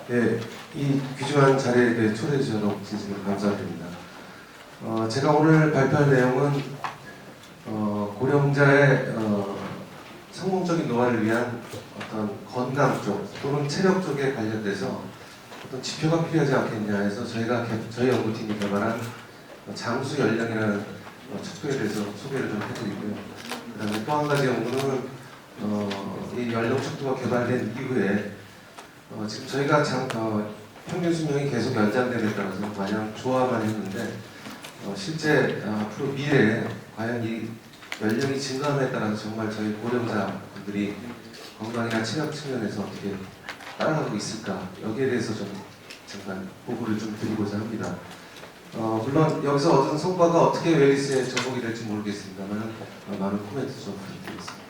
네, 이 귀중한 자리에 초대해 주셔서 진심으로 감사드립니다. 제가 오늘 발표할 내용은 고령자의 성공적인 노화를 위한 어떤 건강 쪽 또는 체력 쪽에 관련돼서 어떤 지표가 필요하지 않겠냐 해서 저희 연구팀이 개발한 장수 연령이라는 척도에 대해서 소개를 좀 해드리고요. 그 다음에 또 한 가지 연구는 이 연령 척도가 개발된 이후에 지금 저희가 평균 수명이 계속 연장됨에 따라서 마냥 좋아만 했는데 실제 앞으로 미래에 과연 이 연령이 증가함에 따라서 정말 저희 고령자분들이 건강이나 체력 측면에서 어떻게 따라가고 있을까, 여기에 대해서 좀 잠깐 보고를 좀 드리고자 합니다. 물론 여기서 얻은 성과가 어떻게 웰리스에 접목이 될지 모르겠습니다만 많은 코멘트 좀 부탁드리겠습니다.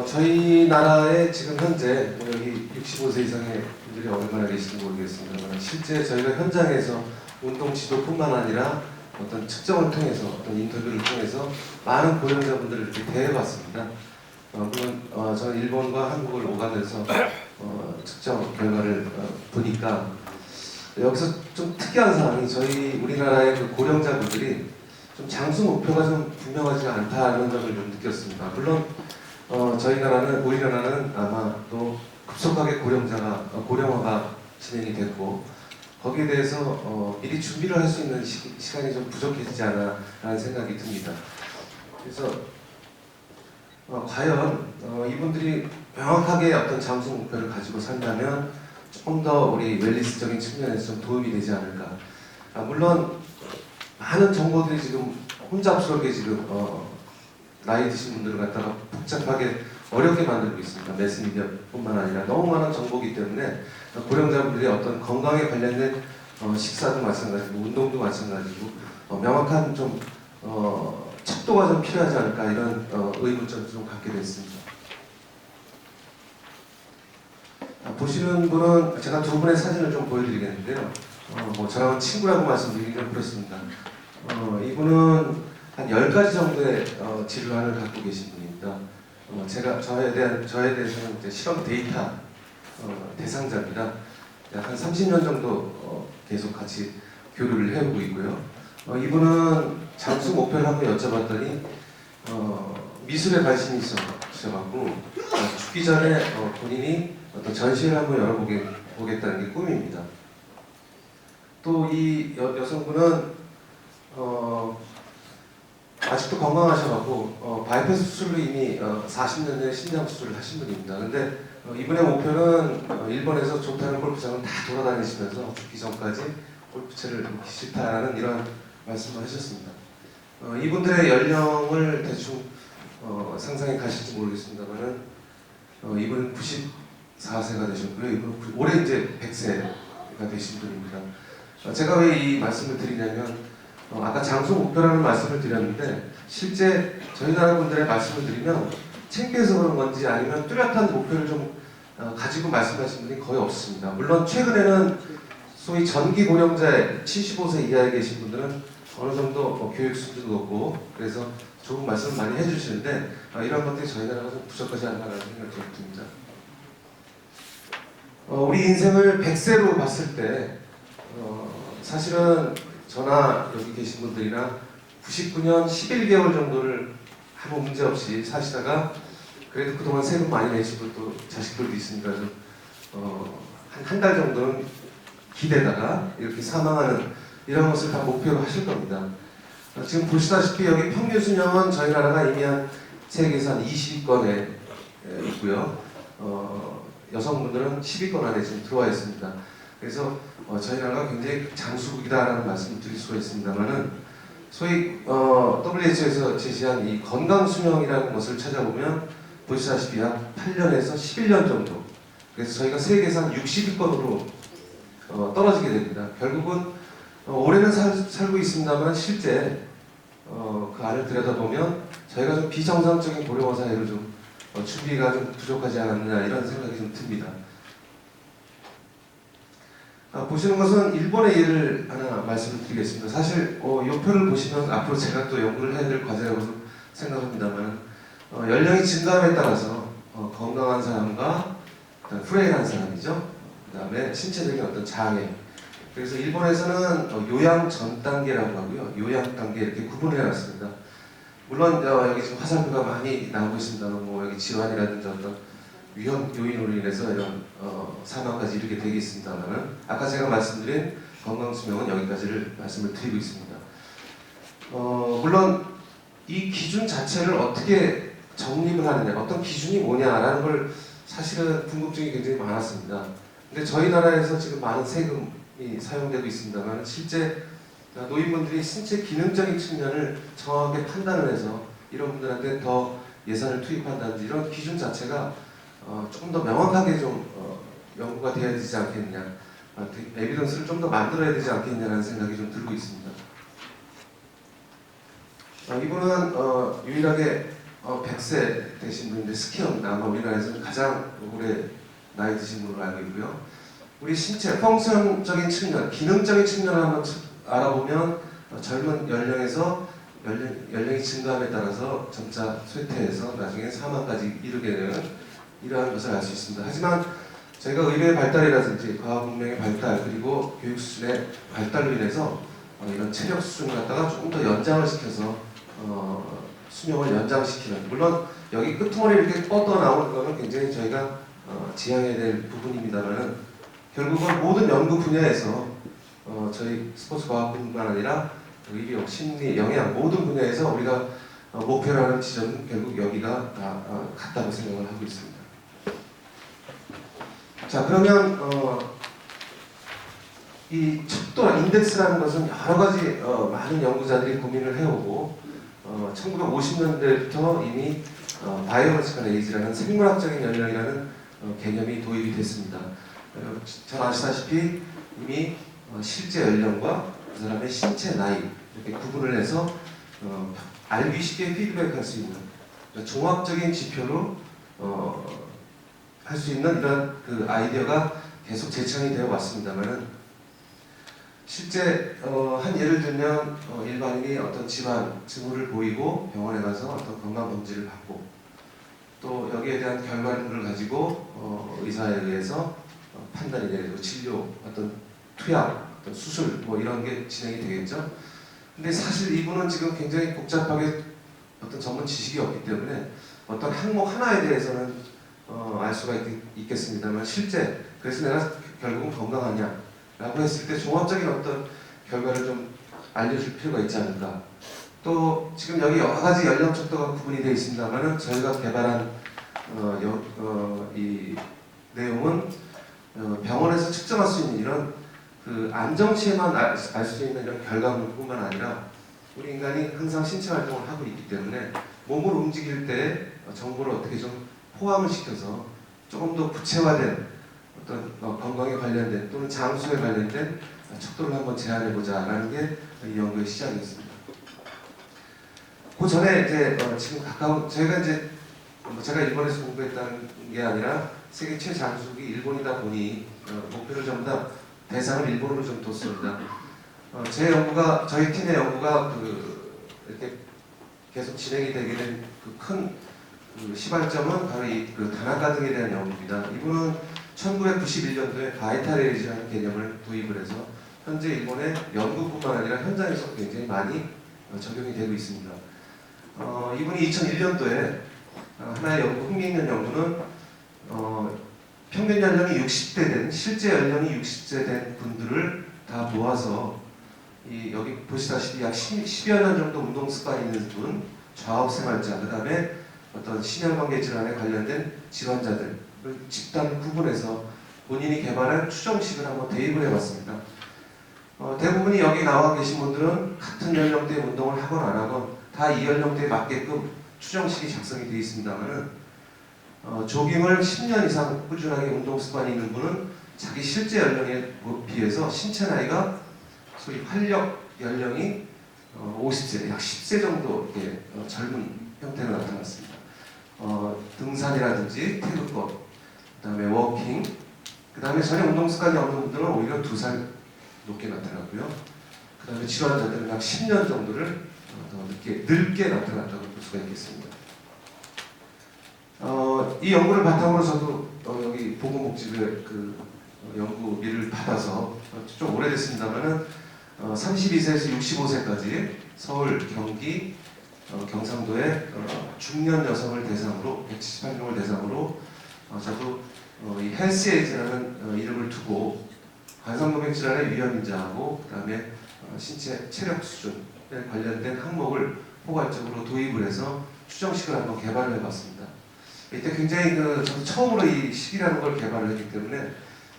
저희 나라에 지금 현재 여기 65세 이상의 분들이 얼마나 계신지 모르겠습니다만 실제 저희가 현장에서 운동 지도뿐만 아니라 어떤 측정을 통해서 어떤 인터뷰를 통해서 많은 고령자분들을 이렇게 대해봤습니다. 물론 저는 일본과 한국을 오가면서 측정 결과를 보니까 여기서 좀 특이한 사항이 저희 우리나라의 그 고령자분들이 좀 장수 목표가 좀 분명하지 않다는 점을 좀 느꼈습니다. 물론 우리나라는 아마 또 급속하게 고령화가 진행이 됐고 거기에 대해서 미리 준비를 할 수 있는 시간이 좀 부족했지 않아 라는 생각이 듭니다. 그래서 과연 이분들이 명확하게 어떤 장수 목표를 가지고 산다면 조금 더 우리 웰리스적인 측면에서 좀 도움이 되지 않을까. 물론 많은 정보들이 지금 혼잡스럽게 지금 나이 드신 분들을 갖다가 복잡하게 어렵게 만들고 있습니다. 매스미디어뿐만 아니라 너무 많은 정보이기 때문에 고령자분들의 어떤 건강에 관련된 식사도 마찬가지고 운동도 마찬가지고 명확한 좀 척도가 좀 필요하지 않을까 이런 의문점을 좀 갖게 됐습니다. 보시는 분은 제가 두 분의 사진을 좀 보여드리겠는데요. 저랑 친구라고 말씀드리기 좀 그렇습니다. 이분은 한 10가지 정도의 질환을 갖고 계신 분입니다. 저에 대해서는 이제 실험 데이터 대상자입니다. 약 한 30년 정도 계속 같이 교류를 해오고 있고요. 이분은 장수 목표를 한번 여쭤봤더니 미술에 관심이 있어갖고 죽기 전에 본인이 어떤 전시회를 한번 열어보겠다는 게 꿈입니다. 또 이 여성분은 아직도 건강하셔갖고 바이패스 수술로 이미 40년 전에 신장 수술을 하신 분입니다. 근데 이분의 목표는 일본에서 좋다는 골프장을 다 돌아다니시면서 죽기 전까지 골프채를 놓기 싫다라는 이런 말씀을 하셨습니다. 이분들의 연령을 대충 상상해 가실지 모르겠습니다만은 이분은 94세가 되셨고요. 이분은 올해 이제 100세가 되신 분입니다. 제가 왜 이 말씀을 드리냐면 아까 장수 목표라는 말씀을 드렸는데 실제 저희 나라 분들의 말씀을 드리면 창피해서 그런 건지 아니면 뚜렷한 목표를 좀 가지고 말씀하시는 분이 거의 없습니다. 물론 최근에는 소위 전기 고령자 75세 이하에 계신 분들은 어느 정도 교육 수준도 높고 그래서 좋은 말씀을 많이 해주시는데 이런 것들이 저희 나라가 좀 부족하지 않나라는 생각이 좀 듭니다. 우리 인생을 100세로 봤을 때 사실은 저나 여기 계신 분들이나 99년 11개월 정도를 아무 문제 없이 사시다가 그래도 그동안 세금 많이 내시고 또 자식들도 있으니까 좀 한 달 정도는 기대다가 이렇게 사망하는 이런 것을 다 목표로 하실 겁니다. 지금 보시다시피 여기 평균 수명은 저희 나라가 이미 한 세계에서 한 20위권에 있고요. 여성분들은 10위권 안에 지금 들어와 있습니다. 그래서 저희 나라가 굉장히 장수국이다라는 말씀을 드릴 수가 있습니다만은 소위 WHO에서 제시한 이 건강 수명이라는 것을 찾아보면 보시다시피 약 8년에서 11년 정도. 그래서 저희가 세계에서 한 60위권으로 떨어지게 됩니다. 결국은 올해는 살고 있습니다만 실제 그 안을 들여다보면 저희가 좀 비정상적인 고령화 사회로 좀 준비가 좀 부족하지 않았느냐 이런 생각이 좀 듭니다. 보시는 것은 일본의 예를 하나 말씀을 드리겠습니다. 사실 이 표를 보시면 앞으로 제가 또 연구를 해야 될 과제라고 생각합니다만 연령이 증가함에 따라서 건강한 사람과 일단 프레일한 사람이죠. 그 다음에 신체적인 어떤 장애. 그래서 일본에서는 요양 전 단계라고 하고요, 요양 단계 이렇게 구분을 해놨습니다. 물론 여기 지금 화살표가 많이 나오고 있습니다만, 뭐 여기 질환이라든지 어떤 위험 요인으로 인해서 이런 사망까지 이르게 되겠습니다만은, 아까 제가 말씀드린 건강 수명은 여기까지를 말씀을 드리고 있습니다. 물론 이 기준 자체를 어떻게 정립을 하느냐, 어떤 기준이 뭐냐라는 걸 사실은 궁금증이 굉장히 많았습니다. 근데 저희 나라에서 지금 많은 세금이 사용되고 있습니다만, 실제 노인분들이 신체 기능적인 측면을 정확하게 판단을 해서 이런 분들한테 더 예산을 투입한다든지 이런 기준 자체가 조금 더 명확하게 좀 연구가 되어야 되지 않겠느냐, 에비던스를 좀 더 만들어야 되지 않겠느냐는 생각이 좀 들고 있습니다. 이분은 유일하게 100세 되신 분인데 스키어입니다. 아마 우리나라에서는 가장 오래 나이 드신 분으로 알고 있고요. 우리 신체 펑션적인 측면, 기능적인 측면을 한번 알아보면 젊은 연령에서 연령이 증가함에 따라서 점차 쇠퇴해서 나중에 사망까지 이르게 되는 이러한 것을 알 수 있습니다. 하지만 저희가 의료의 발달이라든지 과학 문명의 발달, 그리고 교육 수준의 발달로 인해서 이런 체력 수준을 갖다가 조금 더 연장을 시켜서 수명을 연장시키는, 물론 여기 끄트머리 이렇게 뻗어 나오는 거는 굉장히 저희가 지향해야 될 부분입니다만은, 결국은 모든 연구 분야에서 저희 스포츠 과학뿐만 아니라 의료, 심리, 영양 모든 분야에서 우리가 목표로 하는 지점은 결국 여기가 다 같다고 생각을 하고 있습니다. 자, 그러면 이 척도나 인덱스라는 것은 여러 가지 많은 연구자들이 고민을 해오고 1950년대부터 이미 바이오로지컬 에이지라는 생물학적인 연령이라는 개념이 도입이 됐습니다. 잘 아시다시피 이미 실제 연령과 그 사람의 신체 나이 이렇게 구분을 해서 알기 쉽게 피드백할 수 있는 종합적인 지표로 할 수 있는 이런 그 아이디어가 계속 제창이 되어 왔습니다만은, 실제 한 예를 들면 일반인이 어떤 질환 징후를 보이고 병원에 가서 어떤 건강 검진을 받고 또 여기에 대한 결과물을 가지고 의사에 의해서 판단이 내리고 진료, 어떤 투약, 어떤 수술 뭐 이런 게 진행이 되겠죠. 근데 사실 이분은 지금 굉장히 복잡하게 어떤 전문 지식이 없기 때문에 어떤 항목 하나에 대해서는 알 수가 있겠습니다만, 실제 그래서 내가 결국은 건강하냐 라고 했을 때 종합적인 어떤 결과를 좀 알려줄 필요가 있지 않을까. 또 지금 여기 여러 가지 연령 척도가 구분이 되어 있습니다만은, 저희가 개발한 이 내용은 병원에서 측정할 수 있는 이런 그 안정치에만 알 수 있는 이런 결과물뿐만 아니라, 우리 인간이 항상 신체 활동을 하고 있기 때문에 몸을 움직일 때 정보를 어떻게 좀 포함을 시켜서 조금 더 구체화된 어떤 건강에 관련된 또는 장수에 관련된 척도를 한번 제안해보자라는 게 이 연구의 시작이었습니다. 그 전에 이제 지금 가까운 저희가 이제 제가 일본에서 공부했다는 게 아니라 세계 최장수국이 일본이다 보니 목표를 전부 다 대상을 일본으로 좀 뒀습니다. 제 연구가, 저희 팀의 연구가 이렇게 계속 진행이 되게 된 그 큰 시발점은 바로 그 다나카 등에 대한 연구입니다. 이분은 1991년도에 바이탈에이지라는 개념을 도입을 해서 현재 일본의 연구뿐만 아니라 현장에서 굉장히 많이 적용이 되고 있습니다. 이분이 2001년도에 하나의 연구, 흥미있는 연구는 평균 연령이 60대 된, 실제 연령이 60세 된 분들을 다 모아서 여기 보시다시피 약 10여 년 정도 운동 습관이 있는 분, 좌우생활자, 그 다음에 어떤 심혈관계 질환에 관련된 질환자들을 집단 구분해서 본인이 개발한 추정식을 한번 대입을 해봤습니다. 대부분이 여기 나와 계신 분들은 같은 연령대에 운동을 하건 안 하건 다 이 연령대에 맞게끔 추정식이 작성이 되어 있습니다만은, 조깅을 10년 이상 꾸준하게 운동 습관이 있는 분은 자기 실제 연령에 비해서 신체 나이가 소위 활력 연령이 50세, 약 10세 정도 이렇게 젊은 형태로 나타났습니다. 등산이라든지 태극권, 그 다음에 워킹, 그 다음에 전혀 운동 습관이 없는 분들은 오히려 2살 높게 나타났고요. 그 다음에 질환자들은 약 10년 정도를 더 늦게 나타났다고 볼 수가 있겠습니다. 이 연구를 바탕으로 저도 여기 보건복지부의 연구 일을 받아서 좀 오래됐습니다만은 32세에서 65세까지 서울, 경기, 경상도의 중년 여성을 대상으로 178명을 대상으로 저도 이 헬스에이즈라는 이름을 두고 관상동맥 질환의 위험 인자하고 그다음에 신체 체력 수준에 관련된 항목을 포괄적으로 도입을 해서 추정식을 한번 개발을 해봤습니다. 이때 굉장히 저도 처음으로 이 식이라는 걸 개발을 했기 때문에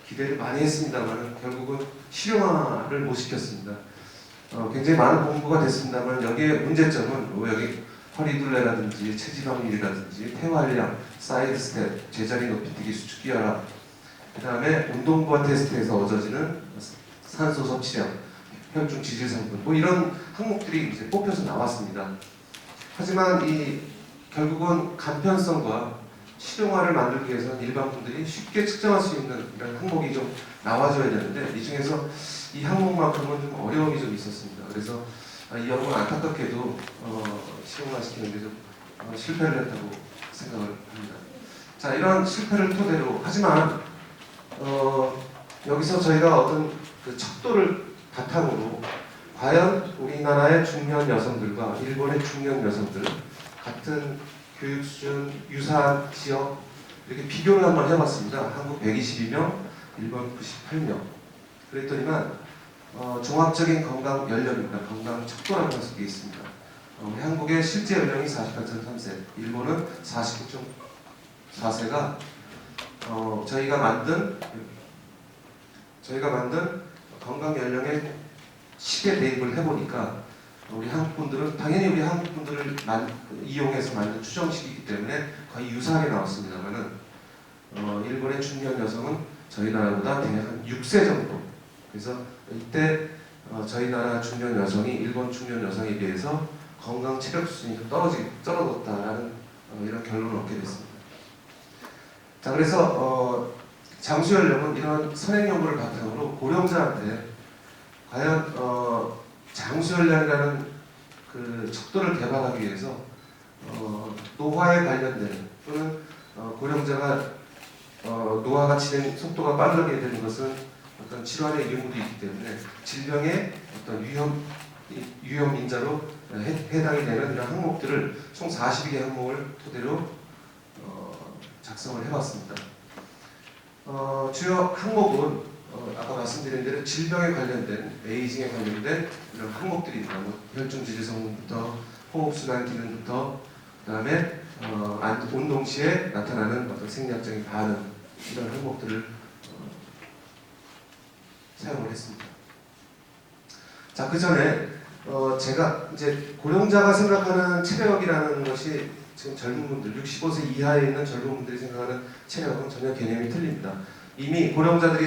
기대를 많이 했습니다만 결국은 실용화를 못 시켰습니다. 굉장히 많은 공부가 됐습니다만 여기에 문제점은 여기 허리둘레라든지 체지방률이라든지 폐활량, 사이드 스텝, 제자리 높이뛰기 수축기 혈압, 그 다음에 운동부하 테스트에서 얻어지는 산소 섭취량, 혈중 지질 성분, 뭐 이런 항목들이 이제 뽑혀서 나왔습니다. 하지만 결국은 간편성과 실용화를 만들기 위해서는 일반 분들이 쉽게 측정할 수 있는 이런 항목이 좀 나와줘야 되는데 이 중에서 이 항목만큼은 좀 어려움이 좀 있었습니다. 그래서 이 연구는 안타깝게도 실용화시키는 데 좀 실패를 했다고 생각을 합니다. 자, 이런 실패를 토대로 하지만 여기서 저희가 어떤 척도를 바탕으로 과연 우리나라의 중년 여성들과 일본의 중년 여성들 같은 교육 수준, 유사한 지역 이렇게 비교를 한번 해봤습니다. 한국 122명, 일본 98명. 그랬더니만 종합적인 건강 연령입니다. 건강 척도라는 것이 있습니다. 우리 한국의 실제 연령이 48.3세, 일본은 49.4세가 저희가 만든 건강 연령의 시계 대입을 해보니까 우리 한국 분들은 당연히 우리 한국 분들을 이용해서 만든 추정식이기 때문에 거의 유사하게 나왔습니다만은 일본의 중년 여성은 저희 나라보다 대략 한 6세 정도. 그래서 이때 저희 나라 중년 여성이 일본 중년 여성에 비해서 건강 체력 수준이 떨어졌다라는 이런 결론을 얻게 됐습니다. 자, 그래서 장수 연령은 이런 선행 연구를 바탕으로 고령자한테 과연 장수 연령이라는 척도를 개발하기 위해서 노화에 관련된 또는 고령자가 노화가 진행 속도가 빠르게 되는 것은 어떤 질환의 유무도 있기 때문에 질병의 어떤 위험 인자로 해당이 되는 이런 항목들을 총 42개 항목을 토대로 작성을 해봤습니다. 주요 항목은 아까 말씀드린 대로 질병에 관련된, 에이징에 관련된 이런 항목들입니다. 혈중 지질 성분부터 호흡순환 기능부터 그다음에 운동 시에 나타나는 어떤 생리학적인 반응 이런 항목들을 사용을 했습니다. 자, 그 전에 제가 이제 고령자가 생각하는 체력이라는 것이 지금 젊은 분들, 65세 이하에 있는 젊은 분들이 생각하는 체력은 전혀 개념이 틀립니다. 이미 고령자들이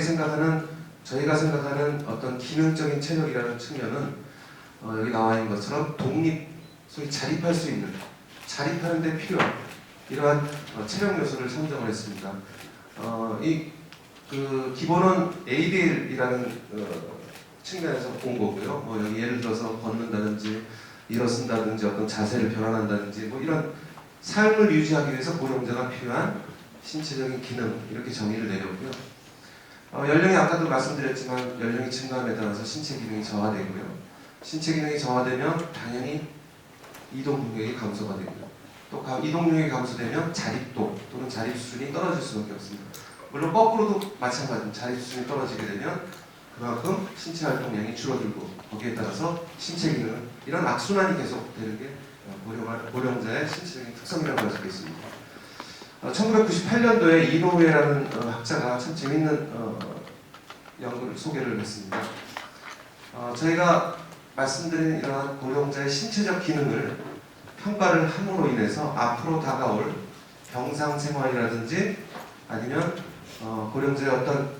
저희가 생각하는 어떤 기능적인 체력이라는 측면은 여기 나와 있는 것처럼 소위 자립할 수 있는, 자립하는 데 필요한 이러한 체력 요소를 선정을 했습니다. 기본은 ADL이라는 측면에서 본 거고요. 여기 예를 들어서 걷는다든지 일어선다든지 어떤 자세를 변환한다든지 이런 삶을 유지하기 위해서 고령자가 필요한 신체적인 기능 이렇게 정의를 내렸고요. 연령이 아까도 말씀드렸지만 연령이 증가함에 따라서 신체 기능이 저하되고요. 신체 기능이 저하되면 당연히 이동 능력이 감소가 되고요. 또 이동 능력이 감소되면 자립도 또는 자립 수준이 떨어질 수밖에 없습니다. 물론 거꾸로도 마찬가지입니다. 자립 수준이 떨어지게 되면 그만큼 신체 활동량이 줄어들고 거기에 따라서 신체 기능 이런 악순환이 계속되는 게 고령자의 신체적인 특성이라고 할 수 있습니다. 1998년도에 이노우에라는 학자가 참 재밌는 연구를 소개를 했습니다. 저희가 말씀드린 이러한 고령자의 신체적 기능을 평가를 함으로 인해서 앞으로 다가올 병상 생활이라든지 아니면 고령자의 어떤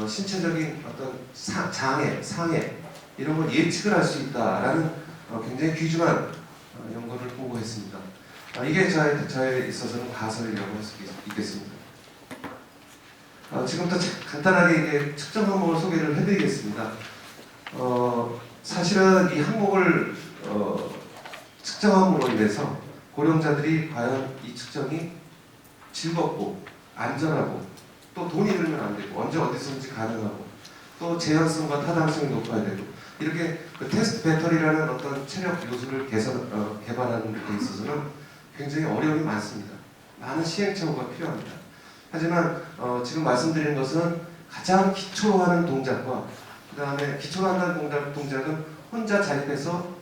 신체적인 어떤 상해 이런 걸 예측을 할 수 있다라는 굉장히 귀중한 연구를 보고했습니다. 이게 저에 있어서는 가설이라고 할 수 있겠습니다. 지금부터 간단하게 이게 측정 항목을 소개를 해드리겠습니다. 사실은 이 항목을 측정함으로 인해서 고령자들이 과연 이 측정이 즐겁고 안전하고 또 돈이 들면 안 되고 언제 어디서든지 가능하고 또 재현성과 타당성이 높아야 되고 이렇게 그 테스트 배터리라는 어떤 체력 요소를 개발하는 데 있어서는 굉장히 어려움이 많습니다. 많은 시행착오가 필요합니다. 하지만 지금 말씀드린 것은 가장 기초로 하는 동작과 그 다음에 기초로 한다는 동작은 혼자 자립해서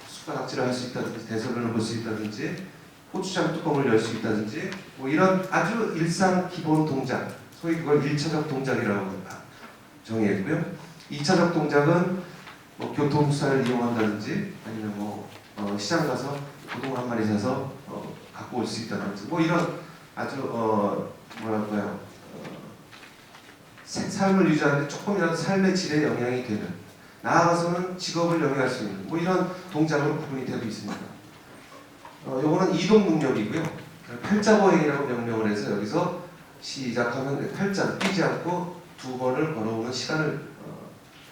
숟가락질을 할 수 있다든지 대소변을 볼 수 있다든지 고추장 뚜껑을 열 수 있다든지 뭐 이런 아주 일상 기본 동작 소위 그걸 1차적 동작이라고 정의했고요. 2차적 동작은 뭐 교통수단을 이용한다든지 아니면 뭐 시장 가서 고동 한 마리 사서 갖고 올 수 있다든지 뭐 이런 아주 뭐랄까요 삶을 유지하는데 조금이라도 삶의 질에 영향이 되는 나아가서는 직업을 영위할 수 있는 뭐 이런 동작으로 구분이 되고 있습니다. 요거는 이동 능력이고요. 팔자보행이라고 명명을 해서 여기서 시작하면 팔자를 뛰지 않고 2번을 걸어오는 시간을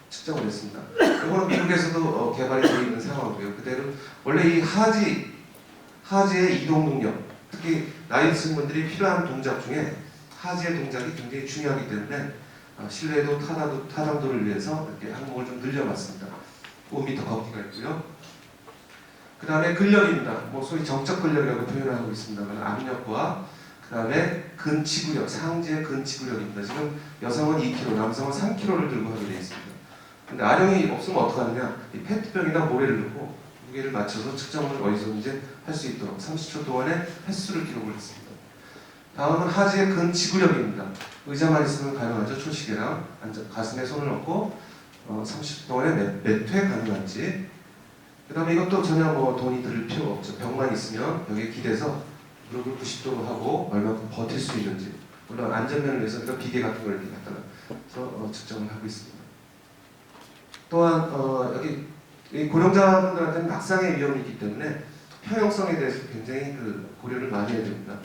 측정을 했습니다. 이거는 미국에서도 개발이 되어 있는 상황이고요. 그대로 원래 이 하지의 이동 능력, 특히 나이 드신 분들이 필요한 동작 중에 하지의 동작이 굉장히 중요하기 때문에 실내도 타당도를 위해서 이렇게 항목을 좀 늘려봤습니다. 5m 걷기가 있고요. 그 다음에 근력입니다. 뭐 소위 정적 근력이라고 표현하고 있습니다만 압력과 그 다음에 근치구력, 상지의 근치구력입니다. 지금 여성은 2kg, 남성은 3kg를 들고 하게 되어 있습니다. 근데 아령이 없으면 어떡하느냐? 이 페트병이나 모래를 넣고 무게를 맞춰서 측정을 어디서든지 할 수 있도록 30초 동안에 횟수를 기록을 했습니다. 다음은 하지의 근지구력입니다. 의자만 있으면 가능하죠. 초시계랑 가슴에 손을 얹고 30초 동안에 몇 회 가능한지. 그 다음에 이것도 전혀 뭐 돈이 들을 필요가 없죠. 벽만 있으면 벽에 기대서 무릎을 90도로 하고 얼마큼 버틸 수 있는지. 물론 안전면을 위해서 우리가 비계 같은 걸 이렇게 갖다가 측정을 하고 있습니다. 또한 여기 고령자분들한테는 낙상의 위험이 있기 때문에 평형성에 대해서 굉장히 고려를 많이 해야 됩니다.